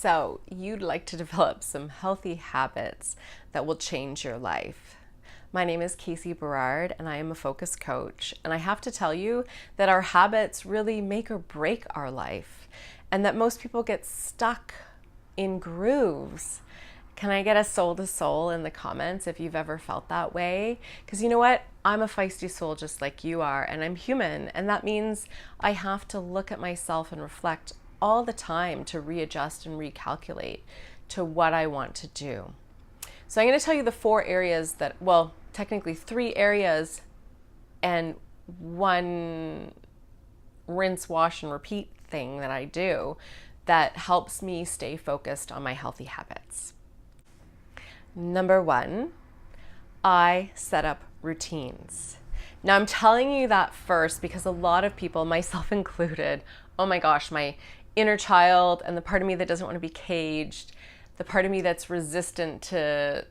So, you'd like to develop some healthy habits that will change your life. My name is Casey Berard, and I am a focus coach. And I have to tell you that our habits really make or break our life, and that most people get stuck in grooves. Can I get a soul to soul in the comments if you've ever felt that way? Because you know what? I'm a feisty soul just like you are, and I'm human. And that means I have to look at myself and reflect all the time to readjust and recalculate to what I want to do. So I'm going to tell you the 4 areas that, well, technically 3 areas and one rinse, wash, and repeat thing that I do that helps me stay focused on my healthy habits. Number 1, I set up routines. Now I'm telling you that first because a lot of people, myself included, oh my gosh, my inner child and the part of me that doesn't want to be caged, the part of me that's resistant to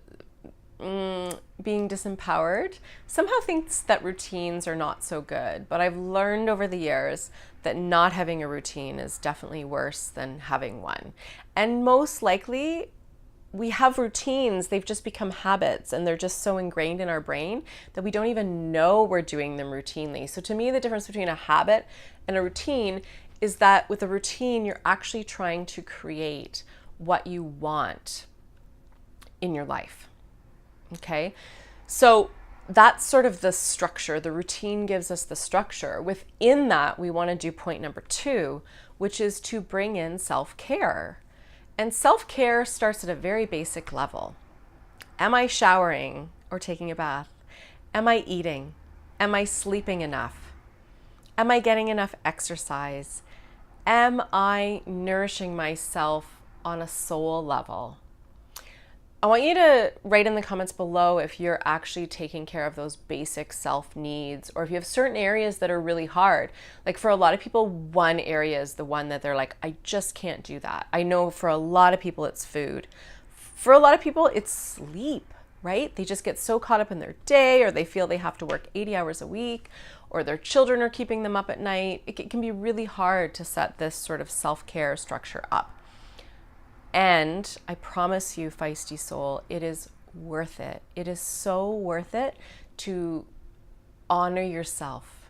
being disempowered, somehow thinks that routines are not so good. But I've learned over the years that not having a routine is definitely worse than having one. And most likely, we have routines, they've just become habits, and they're just so ingrained in our brain that we don't even know we're doing them routinely. So to me, the difference between a habit and a routine is that with a routine, you're actually trying to create what you want in your life. Okay? So that's sort of the structure. The routine gives us the structure. Within that, we want to do point number 2, which is to bring in self-care. And self-care starts at a very basic level. Am I showering or taking a bath? Am I eating? Am I sleeping enough? Am I getting enough exercise? Am I nourishing myself on a soul level? I want you to write in the comments below if you're actually taking care of those basic self needs, or if you have certain areas that are really hard. Like for a lot of people, one area is the one that they're like, I just can't do that. I know for a lot of people it's food. For a lot of people it's sleep, right? They just get so caught up in their day, or they feel they have to work 80 hours a week, or their children are keeping them up at night. It can be really hard to set this sort of self-care structure up. And I promise you, feisty soul, it is worth it. It is so worth it to honor yourself.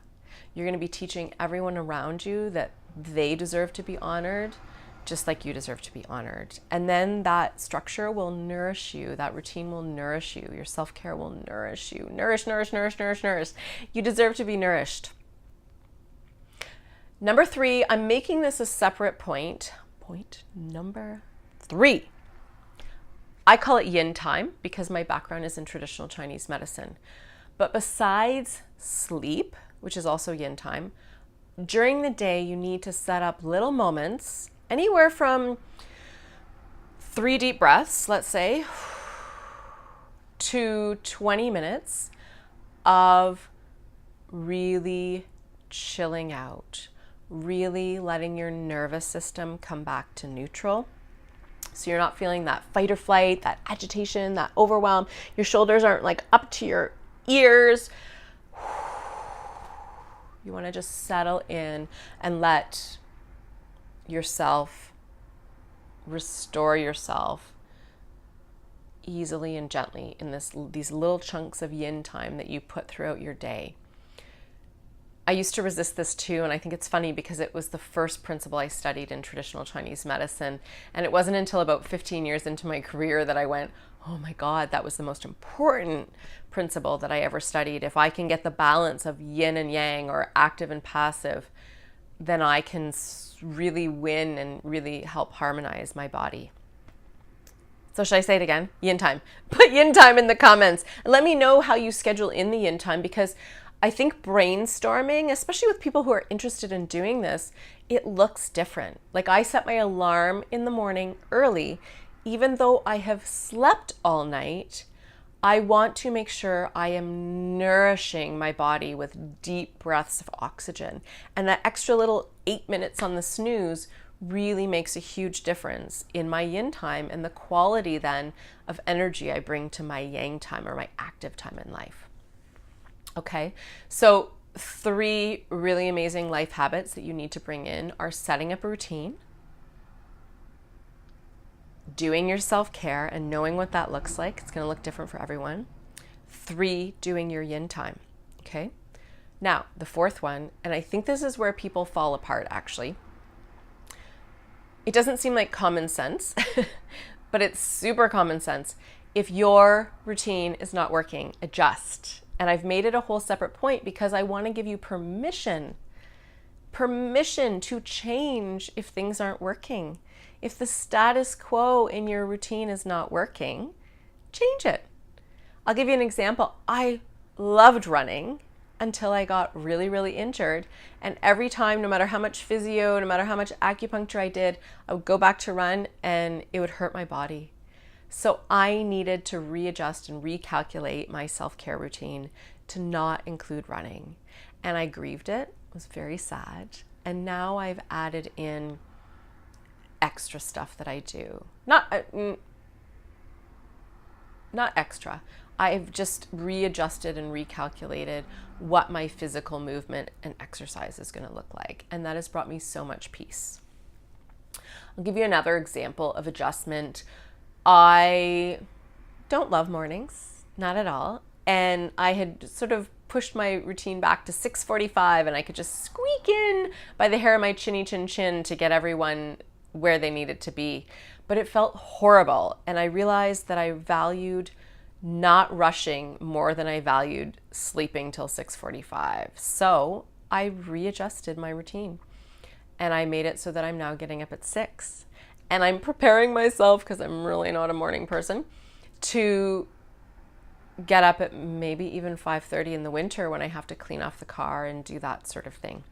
You're going to be teaching everyone around you that they deserve to be honored, just like you deserve to be honored. And then that structure will nourish you. That routine will nourish you. Your self-care will nourish you. Nourish, nourish, nourish, nourish, nourish. You deserve to be nourished. Number 3, I'm making this a separate point. Point number 3. I call it yin time because my background is in traditional Chinese medicine. But besides sleep, which is also yin time, during the day you need to set up little moments, anywhere from 3 deep breaths, let's say, to 20 minutes of really chilling out, really letting your nervous system come back to neutral. So you're not feeling that fight or flight, that agitation, that overwhelm. Your shoulders aren't like up to your ears. You want to just settle in and let yourself restore yourself easily and gently in these little chunks of yin time that you put throughout your day. I used to resist this too, and I think it's funny because it was the first principle I studied in traditional Chinese medicine, and it wasn't until about 15 years into my career that I went, oh my God, that was the most important principle that I ever studied. If I can get the balance of yin and yang, or active and passive, then I can really win and really help harmonize my body. So should I say it again? Yin time. Put yin time in the comments and let me know how you schedule in the yin time, because I think brainstorming, especially with people who are interested in doing this, it looks different. Like I set my alarm in the morning early, even though I have slept all night. I want to make sure I am nourishing my body with deep breaths of oxygen. And that extra little 8 minutes on the snooze really makes a huge difference in my yin time and the quality then of energy I bring to my yang time, or my active time in life. Okay, so 3 really amazing life habits that you need to bring in are setting up a routine, doing your self-care and knowing what that looks like. It's going to look different for everyone. 3, doing your yin time. Okay. Now, the 4th one, and I think this is where people fall apart actually. It doesn't seem like common sense, but it's super common sense. If your routine is not working, adjust. And I've made it a whole separate point because I want to give you permission to change if things aren't working. If the status quo in your routine is not working, change it. I'll give you an example. I loved running until I got really, really injured. And every time, no matter how much physio, no matter how much acupuncture I did, I would go back to run and it would hurt my body. So I needed to readjust and recalculate my self-care routine to not include running. And I grieved it. It was very sad. And now I've added in extra stuff that I do. Not extra. I've just readjusted and recalculated what my physical movement and exercise is going to look like. And that has brought me so much peace. I'll give you another example of adjustment. I don't love mornings, not at all. And I had sort of pushed my routine back to 6:45 and I could just squeak in by the hair of my chinny chin chin to get everyone where they needed to be. But it felt horrible. And I realized that I valued not rushing more than I valued sleeping till 6:45. So I readjusted my routine and I made it so that I'm now getting up at 6. And I'm preparing myself, because I'm really not a morning person, to get up at maybe even 5:30 in the winter when I have to clean off the car and do that sort of thing.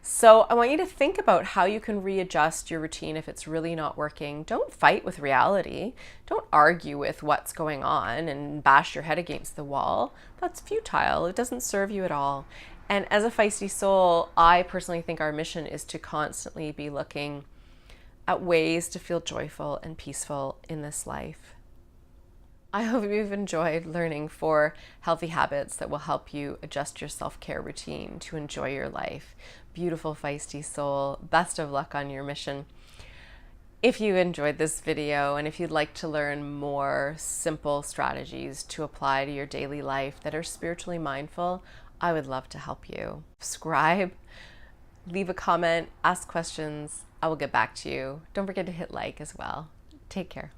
So I want you to think about how you can readjust your routine if it's really not working. Don't fight with reality. Don't argue with what's going on and bash your head against the wall. That's futile. It doesn't serve you at all. And as a feisty soul, I personally think our mission is to constantly be looking at ways to feel joyful and peaceful in this life. I hope you've enjoyed learning 4 healthy habits that will help you adjust your self-care routine to enjoy your life. Beautiful feisty soul, best of luck on your mission. If you enjoyed this video and if you'd like to learn more simple strategies to apply to your daily life that are spiritually mindful, I would love to help you. Subscribe, leave a comment, ask questions. I will get back to you. Don't forget to hit like as well. Take care.